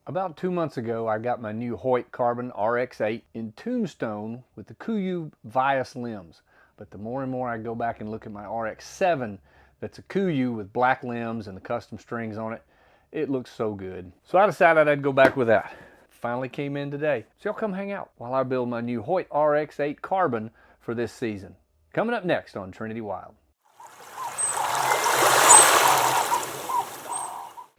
About 2 months ago, I got my new Hoyt Carbon RX8 in tombstone with the Kuiu Vias limbs. But the more and more I go back and look at my RX7 that's a Kuiu with black limbs and the custom strings on it, it looks so good. So I decided I'd go back with that. Finally came in today. So y'all come hang out while I build my new Hoyt RX8 Carbon for this season. Coming up next on Trinity Wild.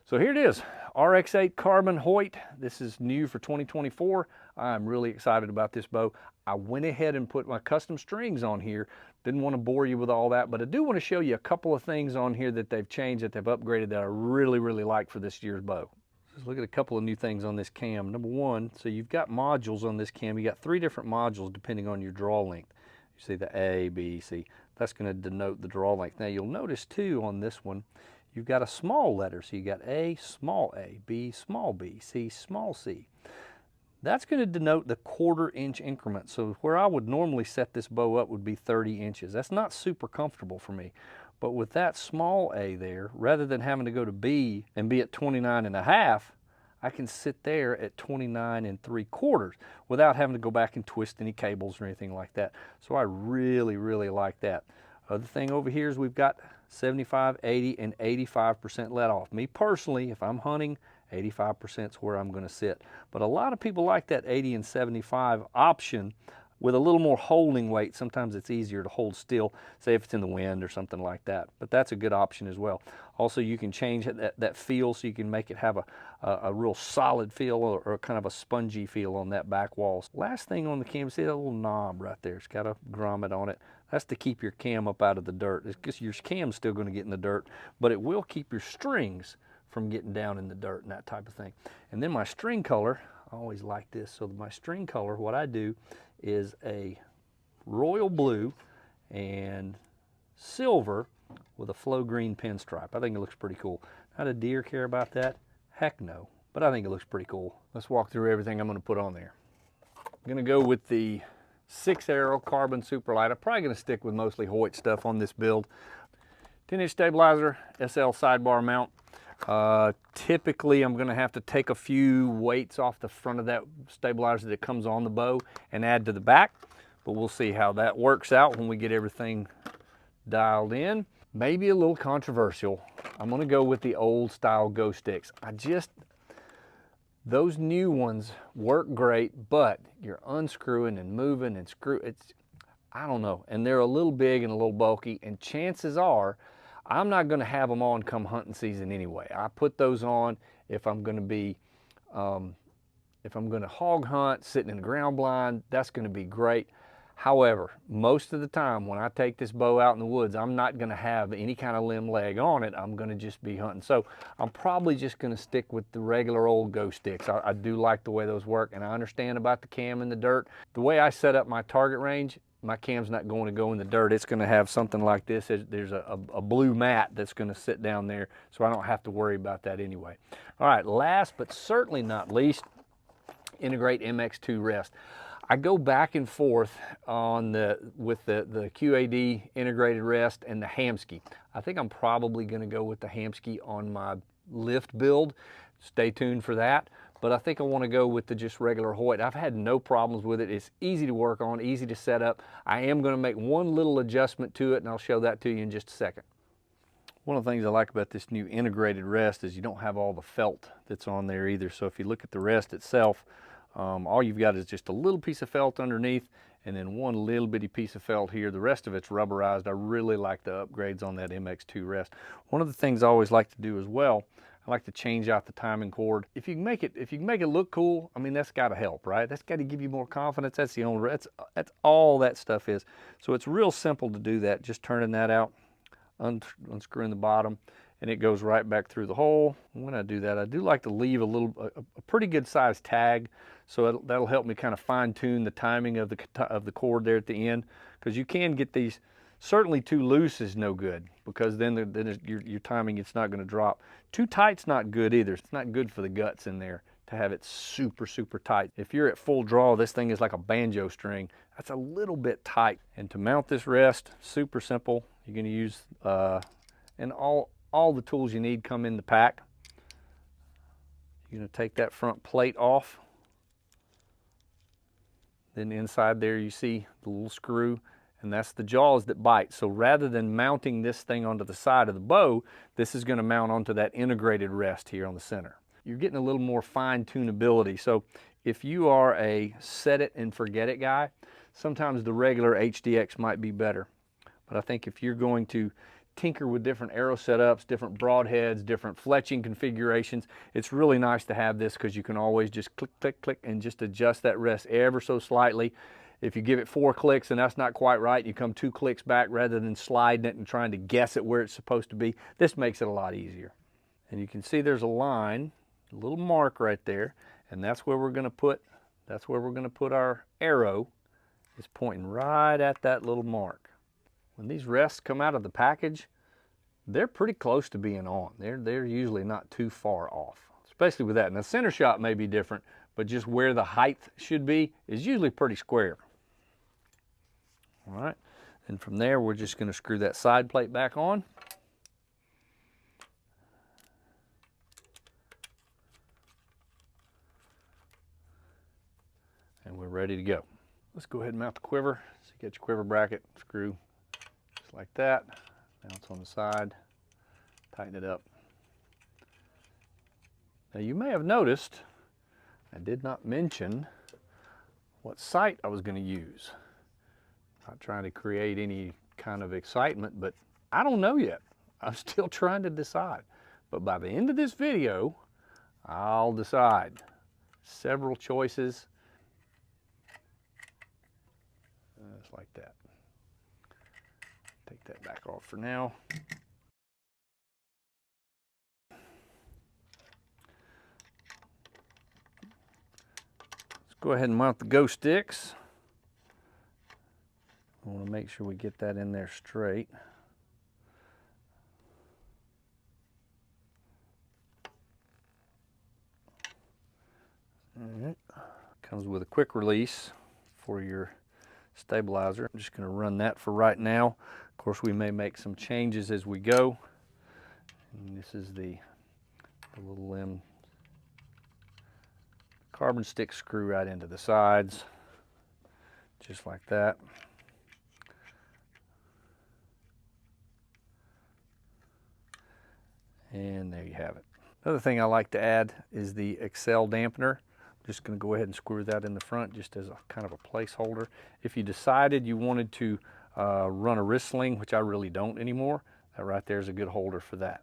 So here it is, RX8 Carbon Hoyt. This is new for 2024. I'm really excited about this bow. I went ahead and put my custom strings on here. Didn't want to bore you with all that, but I do want to show you a couple of things on here that they've changed, that they've upgraded, that I really like for this year's bow. Let's look at a couple of new things on this cam. Number one, so you've got modules on this cam. You got 3 different modules depending on your draw length. You see the A, B, C. That's going to denote the draw length. Now you'll notice too on this one, you've got a small letter, so you got A, B, small b, C, small c. That's going to denote the 1/4 inch increment. So where I would normally set this bow up would be 30 inches. That's not super comfortable for me. But with that small a there, rather than having to go to B and be at 29.5, I can sit there at 29 3/4 without having to go back and twist any cables or anything like that. So I really like that. Other thing over here is we've got 75, 80, and 85% let off. Me personally, if I'm hunting, 85% is where I'm going to sit. But a lot of people like that 80 and 75 option with a little more holding weight. Sometimes it's easier to hold still, say if it's in the wind or something like that. But that's a good option as well. Also, you can change that feel, so you can make it have a real solid feel or kind of a spongy feel on that back wall. Last thing on the cam, see that little knob right there? It's got a grommet on it. That's to keep your cam up out of the dirt. It's because your cam's still going to get in the dirt, but it will keep your strings from getting down in the dirt and that type of thing. And then my string color, I always like this. So my string color, what I do is a royal blue and silver with a flow green pinstripe. I think it looks pretty cool. How do deer care about that? Heck no, but I think it looks pretty cool. Let's walk through everything I'm going to put on there. I'm going to go with the 6-arrow carbon superlight. I'm probably going to stick with mostly Hoyt stuff on this build. 10-inch stabilizer, SL sidebar mount. Typically I'm going to have to take a few weights off the front of that stabilizer that comes on the bow and add to the back, but we'll see how that works out when we get everything dialed in. Maybe a little controversial. I'm going to go with the old style Go Sticks. Those new ones work great, but you're unscrewing and moving and I don't know, and they're a little big and a little bulky, and chances are I'm not going to have them on come hunting season anyway. I put those on if I'm going to be, if I'm going to hog hunt, sitting in the ground blind, that's going to be great. However, most of the time when I take this bow out in the woods, I'm not going to have any kind of limb leg on it. I'm going to just be hunting. So I'm probably just going to stick with the regular old Go Sticks. I do like the way those work, and I understand about the cam in the dirt. The way I set up my target range, my cam's not going to go in the dirt. It's going to have something like this. There's a blue mat that's going to sit down there, so I don't have to worry about that anyway. All right, last but certainly not least, integrate MX2 rest. I go back and forth on with the QAD integrated rest and the Hamskea. I think I'm probably going to go with the Hamskea on my lift build. Stay tuned for that. But I think I want to go with the just regular Hoyt. I've had no problems with it. It's easy to work on, easy to set up. I am going to make one little adjustment to it, and I'll show that to you in just a second. One of the things I like about this new integrated rest is you don't have all the felt that's on there either. So if you look at the rest itself, all you've got is just a little piece of felt underneath and then one little bitty piece of felt here. The rest of it's rubberized. I really like the upgrades on that MX2 rest. One of the things I always like to do as well, I like to change out the timing cord. If you can make it look cool, I mean, that's got to help, right? That's got to give you more confidence. That's the only, that's all that stuff is. So it's real simple to do that. Just turning that out, unscrewing the bottom, and it goes right back through the hole. When I do that, I do like to leave a pretty good sized tag, so that'll help me kind of fine tune the timing of the cord there at the end, because you can get these. Certainly too loose is no good, because then your timing, it's not going to drop. Too tight's not good either. It's not good for the guts in there to have it super tight. If you're at full draw, this thing is like a banjo string. That's a little bit tight. And to mount this rest, super simple. You're going to use and all the tools you need come in the pack. You're going to take that front plate off. Then inside there you see the little screw, and that's the jaws that bite. So rather than mounting this thing onto the side of the bow, this is going to mount onto that integrated rest here on the center. You're getting a little more fine tunability. So if you are a set it and forget it guy, sometimes the regular HDX might be better. But I think if you're going to tinker with different arrow setups, different broadheads, different fletching configurations, it's really nice to have this because you can always just click, click, click, and just adjust that rest ever so slightly. If you give it 4 clicks and that's not quite right, you come 2 clicks back rather than sliding it and trying to guess it where it's supposed to be. This makes it a lot easier. And you can see there's a line, a little mark right there, and that's where we're going to put, our arrow. It's pointing right at that little mark. When these rests come out of the package, they're pretty close to being on. They're usually not too far off, especially with that. Now, center shot may be different, but just where the height should be is usually pretty square. All right, and from there, we're just going to screw that side plate back on. And we're ready to go. Let's go ahead and mount the quiver. So you get your quiver bracket, screw just like that, mounts on the side, tighten it up. Now you may have noticed I did not mention what sight I was going to use. Not trying to create any kind of excitement, but I don't know yet. I'm still trying to decide. But by the end of this video, I'll decide. Several choices. Just like that. Take that back off for now. Let's go ahead and mount the Go sticks. I want to make sure we get that in there straight. All right. Comes with a quick release for your stabilizer. I'm just going to run that for right now. Of course, we may make some changes as we go. And this is the little limb carbon stick screw right into the sides, just like that. And there you have it. Another thing I like to add is the Excel dampener. I'm just going to go ahead and screw that in the front just as a kind of a placeholder. If you decided you wanted to run a wrist sling, which I really don't anymore, that right there is a good holder for that.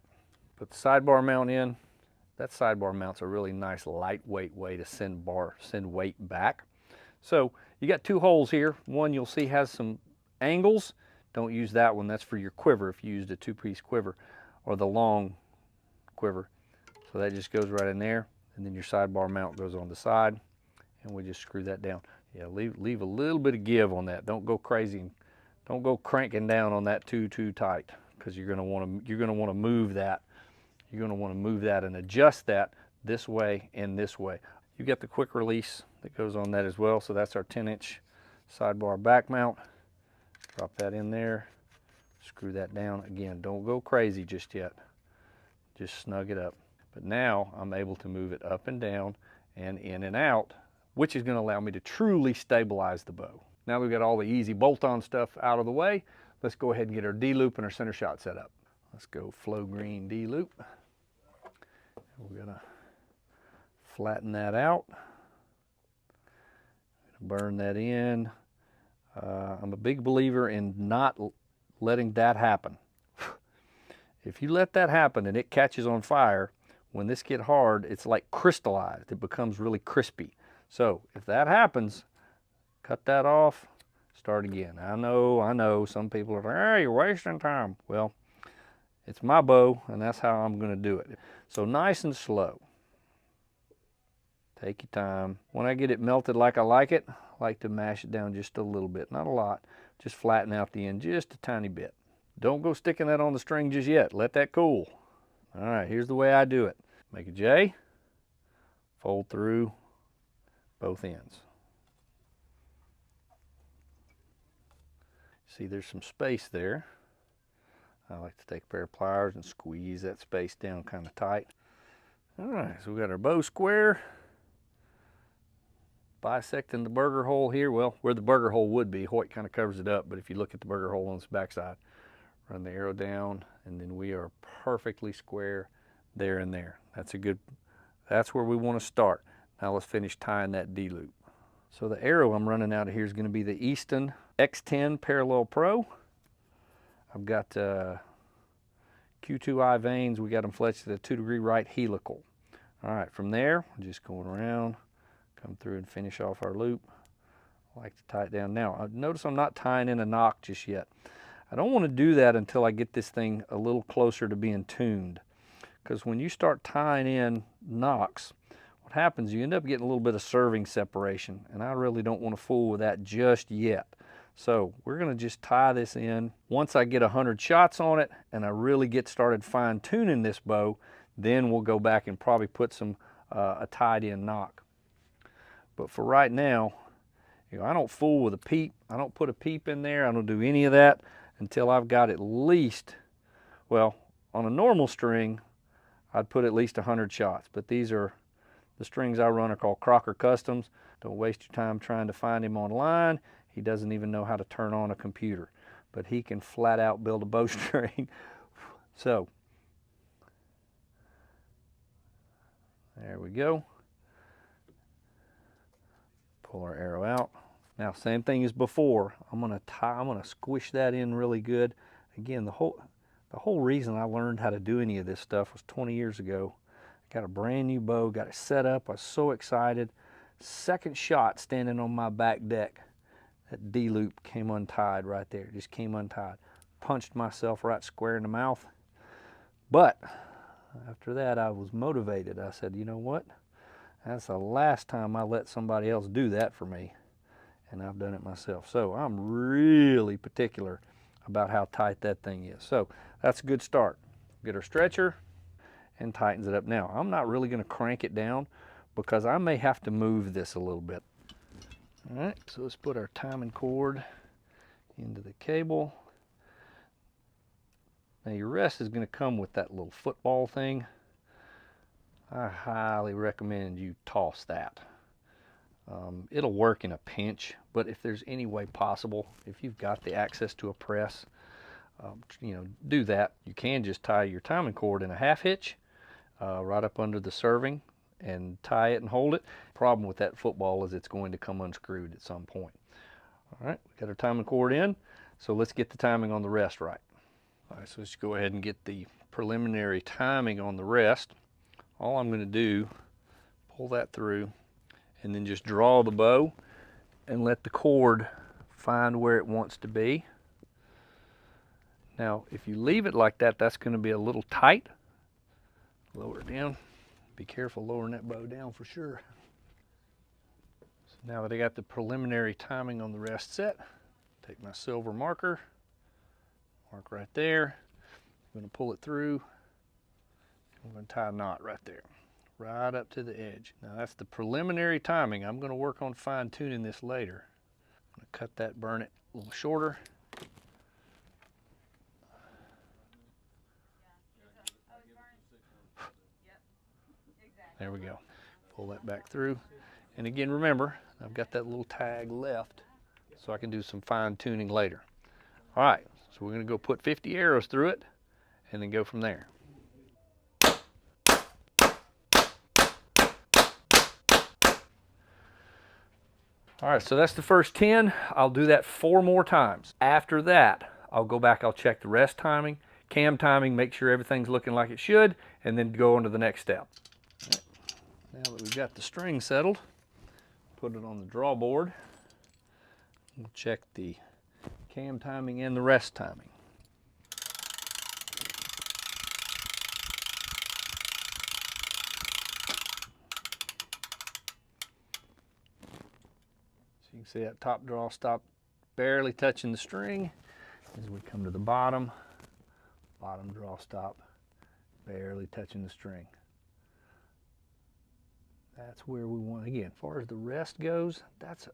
Put the sidebar mount in. That sidebar mount's a really nice lightweight way to send weight back. So you got 2 holes here. One you'll see has some angles. Don't use that one. That's for your quiver if you used a 2-piece quiver or the long quiver. So that just goes right in there, and then your sidebar mount goes on the side, and we just screw that down. Yeah, leave a little bit of give on that. Don't go crazy. Don't go cranking down on that too tight, because you're going to want to move that. You're going to want to move that and adjust that this way and this way. You get the quick release that goes on that as well. So that's our 10-inch sidebar back mount. Drop that in there. Screw that down. Again, don't go crazy just yet. Just snug it up. But now I'm able to move it up and down and in and out, which is going to allow me to truly stabilize the bow. Now we've got all the easy bolt-on stuff out of the way. Let's go ahead and get our D-loop and our center shot set up. Let's go flow green D-loop. We're going to flatten that out. Burn that in. I'm a big believer in not letting that happen. If you let that happen and it catches on fire, when this gets hard, it's like crystallized. It becomes really crispy. So if that happens, cut that off, start again. I know, some people are like, hey, you're wasting time. Well, it's my bow, and that's how I'm going to do it. So nice and slow. Take your time. When I get it melted like I like it, I like to mash it down just a little bit, not a lot. Just flatten out the end just a tiny bit. Don't go sticking that on the string just yet. Let that cool. All right, here's the way I do it. Make a J, fold through both ends. See, there's some space there. I like to take a pair of pliers and squeeze that space down kind of tight. All right, so we got our bow square. Bisecting the burger hole here. Well, where the burger hole would be, Hoyt kind of covers it up, but if you look at the burger hole on its backside, run the arrow down, and then we are perfectly square there and there. That's where we want to start. Now let's finish tying that D-loop. So the arrow I'm running out of here is going to be the Easton X10 Parallel Pro. I've got Q2I vanes. We got them fletched at a 2-degree right helical. All right, from there, we're just going around, come through and finish off our loop. I like to tie it down. Now, notice I'm not tying in a knock just yet. I don't want to do that until I get this thing a little closer to being tuned. Because when you start tying in knocks, what happens, you end up getting a little bit of serving separation, and I really don't want to fool with that just yet. So we're going to just tie this in. Once I get 100 shots on it and I really get started fine tuning this bow, then we'll go back and probably put some a tied in knock. But for right now, you know, I don't fool with a peep. I don't put a peep in there. I don't do any of that until I've got at least, well, on a normal string, I'd put at least 100 shots. But these are, the strings I run are called Crocker Customs. Don't waste your time trying to find him online. He doesn't even know how to turn on a computer, but he can flat out build a bowstring. So, there we go. Pull our arrow out. Now, same thing as before. I'm gonna squish that in really good. Again, the whole reason I learned how to do any of this stuff was 20 years ago. I got a brand new bow, got it set up. I was so excited. Second shot standing on my back deck, that D-loop came untied right there. Just came untied. Punched myself right square in the mouth. But after that, I was motivated. I said, you know what? That's the last time I let somebody else do that for me. And I've done it myself. So I'm really particular about how tight that thing is. So that's a good start. Get our stretcher and tightens it up. Now, I'm not really going to crank it down because I may have to move this a little bit. All right, so let's put our timing cord into the cable. Now your rest is going to come with that little football thing. I highly recommend you toss that. It'll work in a pinch, but if there's any way possible, if you've got the access to a press, you know, do that. You can just tie your timing cord in a half hitch right up under the serving and tie it and hold it. Problem with that football is it's going to come unscrewed at some point. All right, we got our timing cord in, so let's get the timing on the rest right. All right, so let's go ahead and get the preliminary timing on the rest. All I'm going to do, pull that through, and then just draw the bow and let the cord find where it wants to be. Now, if you leave it like that, that's going to be a little tight. Lower it down. Be careful lowering that bow down for sure. So now that I got the preliminary timing on the rest set, take my silver marker, mark right there. I'm going to pull it through. I'm going to tie a knot right there, right up to the edge. Now that's the preliminary timing. I'm going to work on fine tuning this later. I'm going to cut that, burn it a little shorter. There we go. Pull that back through. And again, remember, I've got that little tag left so I can do some fine tuning later. All right, so we're going to go put 50 arrows through it and then go from there. All right, so that's the first 10. I'll do that 4 more times. After that, I'll go back, I'll check the rest timing, cam timing, make sure everything's looking like it should, and then go on to the next step. Right. Now that we've got the string settled, put it on the draw board. We'll check the cam timing and the rest timing. You can see that top draw stop barely touching the string. As we come to the bottom draw stop barely touching the string. That's where we want, again, as far as the rest goes, that's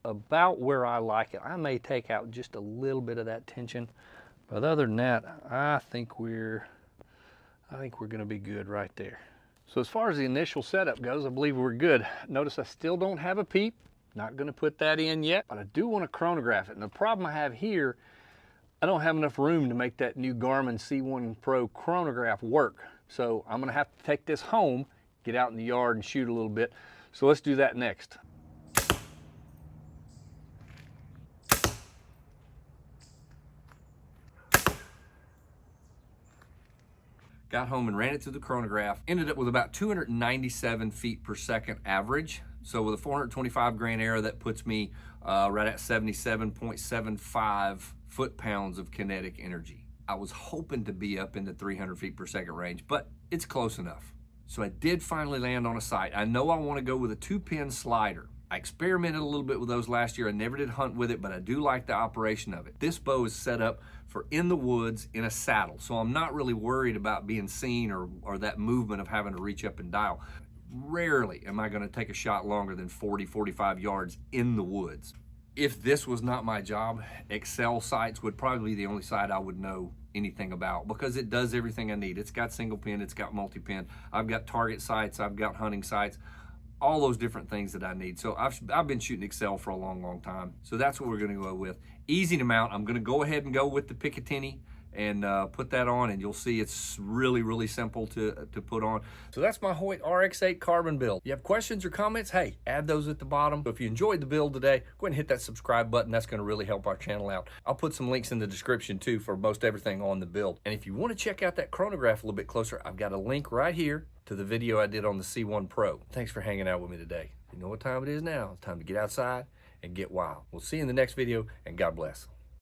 about where I like it. I may take out just a little bit of that tension, but other than that, I think we're going to be good right there. So as far as the initial setup goes, I believe we're good. Notice I still don't have a peep. Not gonna put that in yet, but I do want to chronograph it. And the problem I have here, I don't have enough room to make that new Garmin C1 Pro chronograph work. So I'm gonna have to take this home, get out in the yard and shoot a little bit. So let's do that next. Got home and ran it through the chronograph. Ended up with about 297 feet per second average. So with a 425 grain error, that puts me right at 77.75 foot-pounds of kinetic energy. I was hoping to be up in the 300 feet per second range, but it's close enough. So I did finally land on a sight. I know I want to go with a 2-pin slider. I experimented a little bit with those last year. I never did hunt with it, but I do like the operation of it. This bow is set up for in the woods in a saddle, so I'm not really worried about being seen or that movement of having to reach up and dial. Rarely am I going to take a shot longer than 40, 45 yards in the woods. If this was not my job, Excel sights would probably be the only sight I would know anything about, because it does everything I need. It's got single pin, it's got multi-pin. I've got target sights, I've got hunting sights, all those different things that I need. So I've been shooting Excel for a long, long time. So that's what we're gonna go with. Easy to mount. I'm gonna go ahead and go with the Picatinny and put that on, and you'll see it's really, really simple to put on. So that's my Hoyt RX8 Carbon build. If you have questions or comments, hey, add those at the bottom. So if you enjoyed the build today, go ahead and hit that subscribe button. That's gonna really help our channel out. I'll put some links in the description too for most everything on the build. And if you wanna check out that chronograph a little bit closer, I've got a link right here to the video I did on the C1 Pro. Thanks for hanging out with me today. You know what time it is now. It's time to get outside and get wild. We'll see you in the next video, and God bless.